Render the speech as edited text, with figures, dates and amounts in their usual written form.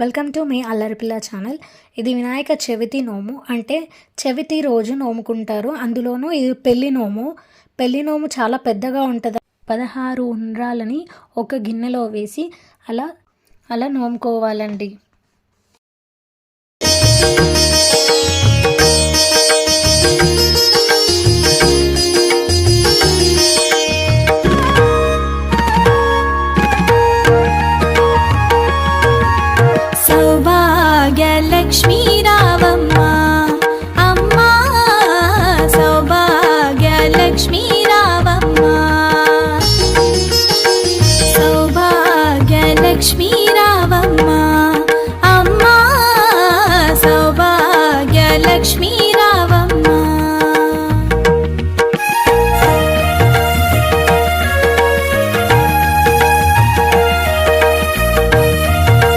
Welcome to మీ Allaripilla channel. ఇది వినాయక చవితి నోము, అంటే చవితి రోజు నోముకుంటారు. అందులోనూ ఇది పెళ్లి నోము. పెళ్లి నోము చాలా పెద్దగా ఉంటుంది. 16 ఉండ్రాలని ఒక గిన్నెలో వేసి అలా అలా నోముకోవాలండి. सौभाग्यलक्ष्मी